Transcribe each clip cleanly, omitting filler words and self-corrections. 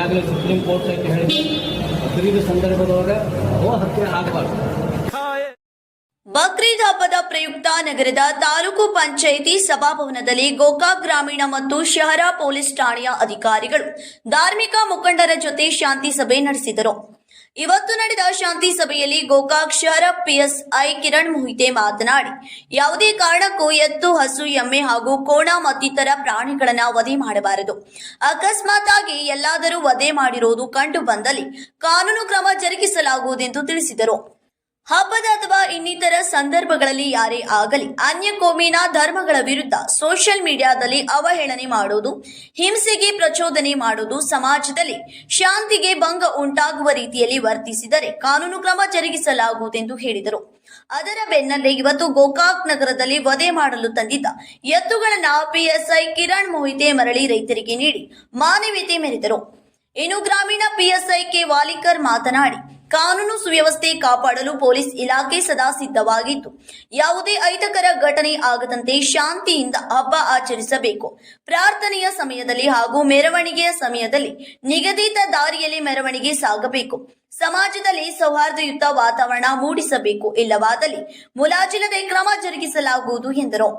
ಈಗಾಗಲೇ supreme court ಸಹಿತ ಹೇಳಿದೆ, ಬಕ್ರೀದ್ ಸಂದರ್ಭದೊಳಗೆ ಹತ್ಯೆ ಆಗಬಾರ್ದು. ಬಕ್ರೀದ್ ಹಬ್ಬದ ಪ್ರಯುಕ್ತ ನಗರದ ತಾಲೂಕು ಪಂಚಾಯಿತಿ ಸಭಾಭವನದಲ್ಲಿ ಗೋಕಾಕ್ ಗ್ರಾಮೀಣ ಮತ್ತು ಶಹರ ಪೊಲೀಸ್ ಠಾಣೆಯ ಅಧಿಕಾರಿಗಳು ಧಾರ್ಮಿಕ ಮುಖಂಡರ ಜೊತೆ ಶಾಂತಿ ಸಭೆ ನಡೆಸಿದರು. ಇವತ್ತು ನಡೆದ ಶಾಂತಿ ಸಭೆಯಲ್ಲಿ ಗೋಕಾಕ್ ಶಹರ ಪಿಎಸ್ಐ ಕಿರಣ್ ಮೊಹಿತೆ ಮಾತನಾಡಿ, ಯಾವುದೇ ಕಾರಣಕ್ಕೂ ಎತ್ತು, ಹಸು, ಎಮ್ಮೆ ಹಾಗೂ ಕೋಣ ಮತ್ತಿತರ ಪ್ರಾಣಿಗಳನ್ನು ವಧೆ ಮಾಡಬಾರದು. ಅಕಸ್ಮಾತ್ ಆಗಿ ಎಲ್ಲಾದರೂ ವಧೆ ಮಾಡಿರುವುದು ಕಂಡು ಬಂದಲ್ಲಿ ಕಾನೂನು ಕ್ರಮ ಜರುಗಿಸಲಾಗುವುದೆಂದು ತಿಳಿಸಿದರು. ಹಬ್ಬದ ಅಥವಾ ಇನ್ನಿತರ ಸಂದರ್ಭಗಳಲ್ಲಿ ಯಾರೇ ಆಗಲಿ ಅನ್ಯ ಕೋಮಿನ ಧರ್ಮಗಳ ವಿರುದ್ಧ ಸೋಷಿಯಲ್ ಮೀಡಿಯಾದಲ್ಲಿ ಅವಹೇಳನೆ ಮಾಡುವುದು, ಹಿಂಸೆಗೆ ಪ್ರಚೋದನೆ ಮಾಡುವುದು, ಸಮಾಜದಲ್ಲಿ ಶಾಂತಿಗೆ ಭಂಗ ಉಂಟಾಗುವ ರೀತಿಯಲ್ಲಿ ವರ್ತಿಸಿದರೆ ಕಾನೂನು ಕ್ರಮ ಜರುಗಿಸಲಾಗುವುದೆಂದು ಹೇಳಿದರು. ಅದರ ಬೆನ್ನಲ್ಲೇ ಇವತ್ತು ಗೋಕಾಕ್ ನಗರದಲ್ಲಿ ವಧೆ ಮಾಡಲು ತಂದಿದ್ದ ಎತ್ತುಗಳನ್ನು ಪಿಎಸ್ಐ ಕಿರಣ್ ಮೊಹಿತೆ ಮರಳಿ ರೈತರಿಗೆ ನೀಡಿ ಮಾನವೀಯತೆ ಮೆರೆದರು. ಇನ್ನು ಗ್ರಾಮೀಣ ಪಿಎಸ್ಐ ಕೆ ವಾಲಿಕರ್ ಮಾತನಾಡಿ, ಕಾನೂನು ಸುವ್ಯವಸ್ಥೆ ಕಾಪಾಡಲು ಪೊಲೀಸ್ ಇಲಾಖೆ ಸದಾ ಸಿದ್ಧವಾಗಿದ್ದು, ಯಾವುದೇ ಅಹಿತಕರ ಘಟನೆ ಆಗದಂತೆ ಶಾಂತಿಯಿಂದ ಹಬ್ಬ ಆಚರಿಸಬೇಕು. ಪ್ರಾರ್ಥನೆಯ ಸಮಯದಲ್ಲಿ ಹಾಗೂ ಮೆರವಣಿಗೆಯ ಸಮಯದಲ್ಲಿ ನಿಗದಿತ ದಾರಿಯಲ್ಲಿ ಮೆರವಣಿಗೆ ಸಾಗಬೇಕು. ಸಮಾಜದಲ್ಲಿ ಸೌಹಾರ್ದಯುತ ವಾತಾವರಣ ಮೂಡಿಸಬೇಕು. ಇಲ್ಲವಾದಲ್ಲಿ ಮುಲಾಜಿಲ್ಲದೆ ಕ್ರಮ ಜರುಗಿಸಲಾಗುವುದು ಎಂದರು.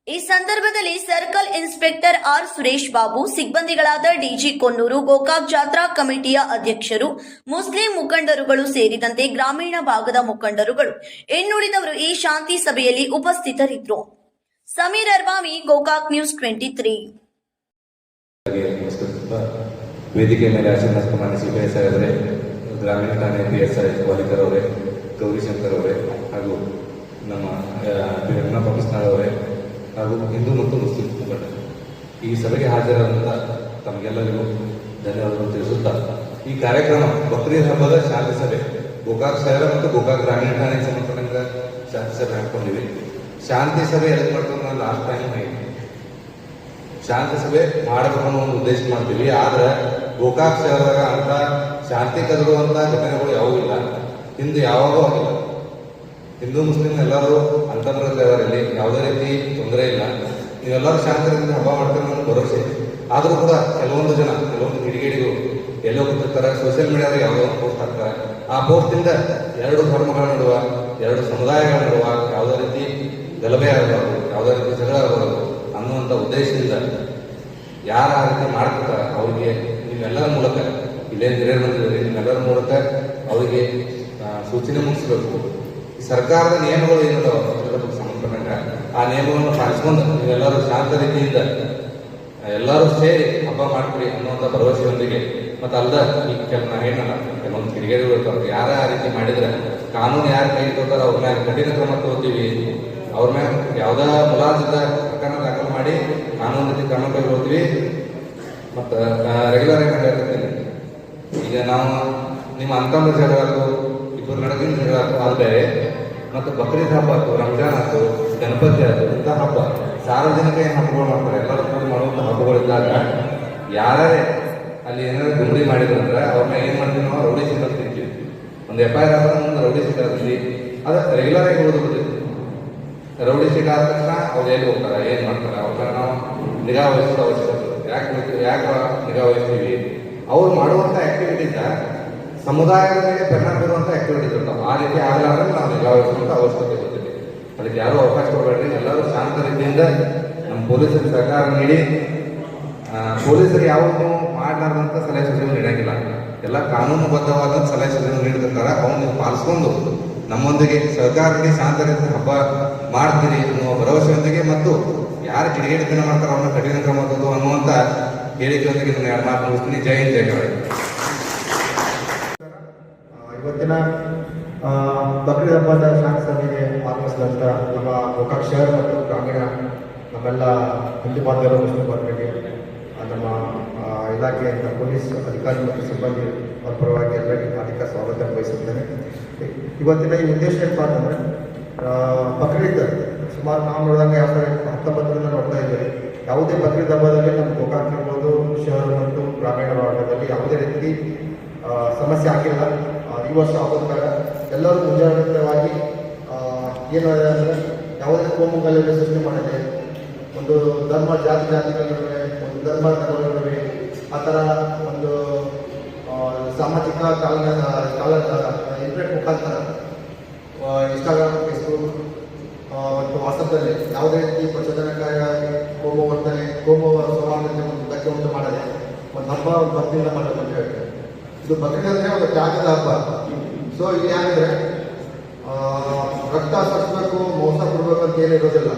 ಈ ಸಂದರ್ಭದಲ್ಲಿ circle inspector R Suresh Babu, ಸಿಬ್ಬಂದಿಗಳಾದ ಡಿಜಿ ಕೊನ್ನೂರು, ಗೋಕಾಕ್ ಜಾತ್ರಾ ಕಮಿಟಿಯ ಅಧ್ಯಕ್ಷರು, ಮುಸ್ಲಿಂ ಮುಖಂಡರುಗಳು ಸೇರಿದಂತೆ ಗ್ರಾಮೀಣ ಭಾಗದ ಮುಖಂಡರುಗಳು ಇನ್ನುಳಿದವರು ಈ ಶಾಂತಿ ಸಭೆಯಲ್ಲಿ ಉಪಸ್ಥಿತರಿದ್ದರು. ಸಮೀರ್ ಅರ್ಬಾಮಿ, ಗೋಕಾಕ್ ನ್ಯೂಸ್ 23. ವೇದಿಕೆ ಮೇಲೆ ಆಶೀರ್ವಾದ ಸಿಪಿಎಸ್ಐ ಅವರೇ, ಗ್ರಾಮೀಣ ಠಾಣೆ ಪಿಎಸ್ಐ ವಾಲಿಕರ್ ಅವರೇ, ಗೌರಿಶಂಕರ್ ಅವರೇ ಹಾಗೂ ನಮ್ಮ ಪರಮೇಶ್ವರ ಅವರೇ ಹಾಗೂ ಹಿಂದೂ ಮತ್ತು ಮುಸ್ಲಿಂ ಮುಖಂಡರು ಈ ಸಭೆಗೆ ಹಾಜರಾದಂಥ ತಮಗೆಲ್ಲರಿಗೂ ಧನ್ಯವಾದಗಳು ತಿಳಿಸುತ್ತಾ, ಈ ಕಾರ್ಯಕ್ರಮ ಬಕ್ರೀದ್ ಹಬ್ಬದ ಶಾಂತಿ ಸಭೆ ಗೋಕಾಕ್ ಶಹರ ಮತ್ತು ಗೋಕಾಕ್ ಗ್ರಾಮೀಣ ಠಾಣೆಗೆ ಸಂಬಂಧಪಟ್ಟಂಗೆ ಶಾಂತಿ ಸಭೆ ಹಾಕೊಂಡಿವಿ. ಶಾಂತಿ ಸಭೆ ಎಲ್ಲಿ ಮಾಡ್ಕೊಂಡು ನಾನು ಲಾಸ್ಟ್ ಟೈಮ್ ಶಾಂತಿ ಸಭೆ ಮಾಡಬೇಕು ಅನ್ನೋ ಒಂದು ಉದ್ದೇಶ ಮಾಡ್ತೀವಿ. ಆದ್ರೆ ಗೋಕಾಕ್ ಶಹರದಾಗ ಅಂತ ಶಾಂತಿ ಕದಡುವಂಥ ಘಟನೆಗಳು ಯಾವೂ ಇಲ್ಲ, ಹಿಂದೆ ಯಾವಾಗೂ ಆಗಿಲ್ಲ. ಹಿಂದೂ ಮುಸ್ಲಿಂ ಎಲ್ಲರೂ ಅಂತರ್ಗತದಲ್ಲಿ ಯಾವುದೇ ರೀತಿ ತೊಂದರೆ ಇಲ್ಲ. ನೀವೆಲ್ಲರೂ ಶಾಂತಿಯಿಂದ ಹಬ್ಬ ಮಾಡ್ತಾರೆ ಅನ್ನೋ ಭರವಸೆ. ಆದರೂ ಕೂಡ ಕೆಲವೊಂದು ಕಿಡಿಗೇಡಿಗಳು ಎಲ್ಲೋ ಕೂತಿರ್ತಾರೆ, ಸೋಷಿಯಲ್ ಮೀಡಿಯಾದಲ್ಲಿ ಯಾವುದೋ ಒಂದು ಪೋಸ್ಟ್ ಹಾಕ್ತಾರೆ. ಆ ಪೋಸ್ಟಿಂದ ಎರಡು ಧರ್ಮಗಳ ನಡುವ, ಎರಡು ಸಮುದಾಯಗಳ ನಡುವ ಯಾವುದೇ ರೀತಿ ಗಲಭೆ ಆಗಬಾರ್ದು, ಯಾವುದೇ ರೀತಿ ಜಗಳ ಆಗಬಾರ್ದು ಅನ್ನುವಂಥ ಉದ್ದೇಶದಿಂದ ಯಾರು ಆ ರೀತಿ ಮಾಡ್ತಿರ್ತಾರೆ ಅವರಿಗೆ ನಿಮ್ಮೆಲ್ಲರ ಮೂಲಕ, ಇಲ್ಲೇ ಹಿರಿಯರು ಬಂದಿದ್ದಾರೆ, ನಿಮ್ಮೆಲ್ಲರ ಮೂಲಕ ಅವರಿಗೆ ಸೂಚನೆ ಮುಗಿಸ್ಬೇಕು. ಸರ್ಕಾರದ ನಿಯಮಗಳು ಏನಿದಾವೆ ಸಂಬಂಧಪಟ್ಟಂಗ ಆ ನಿಯಮಗಳನ್ನು ಪಾಲಿಸ್ಕೊಂಡು ನೀವೆಲ್ಲರೂ ಶಾಂತ ರೀತಿಯಿಂದ ಎಲ್ಲರೂ ಸೇರಿ ಹಬ್ಬ ಮಾಡ್ತೀರಿ ಅನ್ನುವಂಥ ಭರವಸೆಯೊಂದಿಗೆ, ಮತ್ತು ಅಲ್ದ ಈ ಕೆಲವೊಂದು ಕಿಡಿಗೇಡಿಗಳು ಇರ್ತಾರೆ, ಯಾರ ಆ ರೀತಿ ಮಾಡಿದ್ರೆ ಕಾನೂನು ಯಾರು ಕೈ ತಗೋತಾರೆ ಅವ್ರ ಮೇಲೆ ಕಠಿಣ ಕ್ರಮ ತಗೋತೀವಿ. ಅವ್ರ ಮೇಲೆ ಯಾವುದೋ ಮುಲಾಜಿದ್ದ ಪ್ರಕರಣ ದಾಖಲು ಮಾಡಿ ಕಾನೂನು ರೀತಿ ಕ್ರಮ ಕೈಗೊಳ್ತೀವಿ. ಮತ್ತು ರೆಗ್ಯುಲರ್ ಆಗಿ ಹೇಳಿರ್ತೀನಿ, ಈಗ ನಾವು ನಿಮ್ಮ ಅಂತಂದ್ರೆ ಜಗಳ ಇಬ್ಬರು ನಡಗಿನ ಜಗಳ ಅದು ಬೇರೆ, ಮತ್ತು ಬಕ್ರೀದ್ ಹಬ್ಬ ಆಯ್ತು, ರಂಜಾನ್ ಆಯ್ತು, ಗಣಪತಿ ಆಯ್ತು, ಇಂಥ ಹಬ್ಬ ಸಾರ್ವಜನಿಕ ಏನು ಹಬ್ಬಗಳು ಮಾಡ್ತಾರೆ, ಎಲ್ಲರೂ ಕೂಡ ಮಾಡುವಂಥ ಹಬ್ಬಗಳಿದ್ದಾಗ ಯಾರೇ ಅಲ್ಲಿ ಏನಾದ್ರು ಗುಂಡಿ ಮಾಡಿದ್ರು ಅಂದ್ರೆ ಅವ್ರನ್ನ ಏನು ಮಾಡ್ತೀವಿ ನಾವು ರೌಡಿ ಶೀಟ್ ಅಂತ ತಿಂತೀವಿ. ಒಂದು FIR ಆದ್ರೆ ಮುಂದೆ ರೌಡಿ ಶೀಟ್ ಆಗ್ತೀವಿ. ಅದು ರೆಗ್ಯುಲರ್ ಆಗಿ ಓದ್ಬಿಡ್ತೀವಿ. ರೌಡಿ ಶೀಟ್ ಆದ ತಕ್ಷಣ ಅವ್ರು ಎಲ್ಲಿ ಹೋಗ್ತಾರೆ, ಏನು ಮಾಡ್ತಾರೆ, ಅವ್ರನ್ನ ನಾವು ನಿಗಾ ವಹಿಸೋದು ಅವಶ್ಯಕತೆ. ಯಾಕೆ ನಿಗಾ ವಹಿಸ್ತೀವಿ? ಅವ್ರು ಮಾಡುವಂಥ ಆಕ್ಟಿವಿಟಿಯಿಂದ ಸಮುದಾಯದ ಮೇಲೆ ಪರಿಣಾಮ ಬೀರುವಂಥ ಆಕ್ಟಿವಿಟೀಸ್ ಇರ್ತಾವೆ. ಆ ರೀತಿ ಆಗಲಾದ್ರೆ ನಾವು ನಿಗಾ ವಹಿಸುವಂಥ ಅವಶ್ಯಕತೆ ಇರ್ತೀವಿ. ಅದಕ್ಕೆ ಯಾರೂ ಅವಕಾಶ ಕೊಡಬೇಡ್ರಿ. ಎಲ್ಲರೂ ಶಾಂತ ರೀತಿಯಿಂದ ನಮ್ಮ ಪೊಲೀಸರಿಗೆ ಸಹಕಾರ ನೀಡಿ. ಪೊಲೀಸರು ಯಾವುದು ಮಾಡಲಾರ್ದಂಥ ಸಲಹೆ ಸೂಚನೆ ನೀಡಂಗಿಲ್ಲ. ಎಲ್ಲ ಕಾನೂನುಬದ್ಧವಾದ ಸಲಹೆ ಸೂಚನೆ ನೀಡಿರ್ತಾರೆ. ಅವನ್ನ ನೀವು ಪಾಲಿಸ್ಕೊಂಡು ನಮ್ಮೊಂದಿಗೆ ಸಹಕಾರ ನೀಡಿ ಶಾಂತ ರೀತಿಯ ಹಬ್ಬ ಮಾಡ್ತೀರಿ ಅನ್ನುವ ಭರವಸೆಯೊಂದಿಗೆ, ಮತ್ತು ಯಾರು ಕಿಡಿಗೇಡಿತನ ಮಾಡ್ತಾರೆ ಅವ್ರನ್ನ ಕಠಿಣ ಕ್ರಮ ತಗೋದು ಅನ್ನುವಂಥ ಹೇಳಿಕೆಯೊಂದಿಗೆ ನಾನು ಎರಡು ಮಾತು ಮುಗಿಸ್ತೀನಿ. ಜೈ ಹಿಂದ್, ಜೈ ಕನ್ನಡ. ಇವತ್ತಿನ ಬಕ್ರೀದ್ ಹಬ್ಬದ ಶಾಂತಿ ಸಭೆಗೆ ಆಗಮಿಸಿದಂಥ ನಮ್ಮ ಗೋಕಾಕ್ ಶಹರ ಮತ್ತು ಗ್ರಾಮೀಣ ನಮ್ಮೆಲ್ಲ ಹಿಂದೂ ಬಾಂಧವರು, ಮುಸ್ಲಿಂ ಬಾಂಧವರಿಗೆ, ನಮ್ಮ ಇಲಾಖೆಯಿಂದ ಪೊಲೀಸ್ ಅಧಿಕಾರಿ ಮತ್ತು ಸಿಬ್ಬಂದಿ ಅವರ ಪರವಾಗಿ ಎಲ್ಲರಿಗೂ ಹಾರ್ದಿಕ ಸ್ವಾಗತ ಬಯಸುತ್ತೇನೆ. ಇವತ್ತಿನ ಈ ಉದ್ದೇಶ ಏನಪ್ಪ ಅಂತಂದರೆ, ಬಕ್ರೀದ್ ಸುಮಾರು ನಾವು ನೋಡಿದಾಗ 2019ರಿಂದ ನೋಡ್ತಾ ಇದ್ದೀವಿ. ಯಾವುದೇ ಬಕ್ರೀದ್ ಹಬ್ಬದಲ್ಲಿ ನಮ್ಮ ಗೋಕಾಕ್ ಇರ್ಬೋದು, ಶಹರ ಮತ್ತು ಗ್ರಾಮೀಣ ಭಾಗದಲ್ಲಿ ಯಾವುದೇ ರೀತಿ ಸಮಸ್ಯೆ ಆಗಿಲ್ಲ. ಈ ವರ್ಷ ಆಗೋದಾಗ ಎಲ್ಲರೂ ಮುಂಜಾಗ್ರತವಾಗಿ ಏನು ಅಂದರೆ ಯಾವುದೇ ಕೋಮುಗಲಭೆ ಸೃಷ್ಟಿ ಮಾಡಿದೆ, ಒಂದು ಧರ್ಮ ಜಾತಿಗಳ ನಡುವೆ, ಒಂದು ಧರ್ಮಗಳ ನಡುವೆ ಆ ಥರ ಒಂದು ಸಾಮಾಜಿಕ ಇಂಟರ್ನೆಟ್ ಮುಖಾಂತರ ಇನ್ಸ್ಟಾಗ್ರಾಮ್, ಫೇಸ್ಬುಕ್ ಮತ್ತು ವಾಟ್ಸಪ್ಪಲ್ಲಿ ಯಾವುದೇ ರೀತಿ ಪ್ರಚೋದನಕಾರಿಯಾಗಿ ಕೋಮು ವರ್ತನೆ, ಕೋಮು ಸೌಹಾರ್ದತೆ ಒಂದು ಧಕ್ಕೆ ಉಂಟು ಮಾಡದೆ ಒಂದು ಹಬ್ಬ, ಒಂದು ಭಕ್ತಿಯಿಂದ ಮಾಡಬೇಕು ಅಂತ ಹೇಳ್ತಾರೆ. ಇದು ಬಕ್ರೀದ್ ಅಂದರೆ ಒಂದು ತ್ಯಾಗದ ಹಬ್ಬ. ಸೊ ಇಲ್ಲಿ ಏನಂದರೆ ರಕ್ತ ಸರಿಸಬೇಕು, ಮೋಸ ಕೊಡಬೇಕು ಅಂತ ಏನಿರೋದಿಲ್ಲ.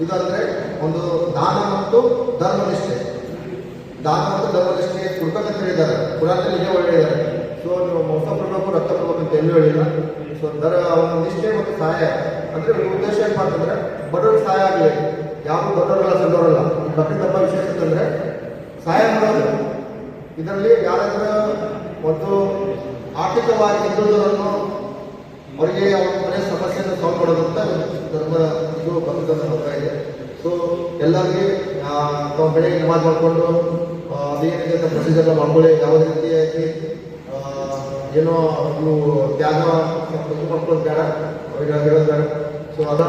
ಇದಂದರೆ ಒಂದು ದಾನ ಮತ್ತು ಧರ್ಮನಿಷ್ಠೆ. ದಾನ ಮತ್ತು ಧರ್ಮನಿಷ್ಠೆ ಕೊಡ್ಬೇಕಂತ ಹೇಳಿದ್ದಾರೆ, ಪುರಾಣದಲ್ಲಿ ಇದೇ ಹೇಳಿದ್ದಾರೆ. ಸೊ ನೀವು ಮೋಸ ಕೊಡಬೇಕು, ರಕ್ತ ಕೊಡಬೇಕು ಅಂತ ಎಲ್ಲೂ ಹೇಳಿಲ್ಲ. ಸೊ ಒಂದು ನಿಷ್ಠೆ ಮತ್ತು ಸಹಾಯ ಅಂದರೆ ಉದ್ದೇಶ ಏನಪ್ಪ ಅಂತಂದರೆ ಬಡವರಿಗೆ ಸಹಾಯ ಆಗಲಿ. ಯಾವ ದೊಡ್ಡವರಲ್ಲ ಸಣ್ಣವರಲ್ಲ. ಈ ಬಕ್ರೀದ್ ಹಬ್ಬ ವಿಶೇಷ ಅಂತಂದರೆ ಸಹಾಯ ಮಾಡೋದು. ಇದರಲ್ಲಿ ಯಾರಾದರೂ ಒಂದು ಆರ್ಥಿಕವಾಗಿ ಹಿಂದುಳಿದವರನ್ನು ಅವರಿಗೆ ಅವ್ರ ಮನೆ ಸಮಸ್ಯೆಯನ್ನು ಸಾಲ್ವ್ ಮಾಡೋದಂತ ಧರ್ಮ ಇದು ಬಕ್ರೀದ್ ಹಬ್ಬ ಇದೆ. ಸೊ ಎಲ್ಲರಿಗೆ ತಾವು ಬೆಳಗ್ಗೆ ನಮಾಜ್ ಮಾಡಿಕೊಂಡು ಅದೇನಿದೆ ಅಂತ ಪ್ರೊಸೀಜರ್ನ ಮಾಡ್ಕೊಳ್ಳಿ. ಯಾವುದೇ ರೀತಿಯಾಗಿ ಏನೋ ಇವು ತ್ಯಾಗ ಮಾಡ್ಕೊಳ್ಳೋದು ಬೇಡ, ಅವ್ರಿಗೆ ಹೇಳೋದು ಬೇಡ. ಸೊ ಅದ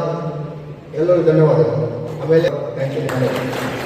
ಎಲ್ಲರಿಗೂ ಧನ್ಯವಾದಗಳು. ಆಮೇಲೆ ಥ್ಯಾಂಕ್ ಯು.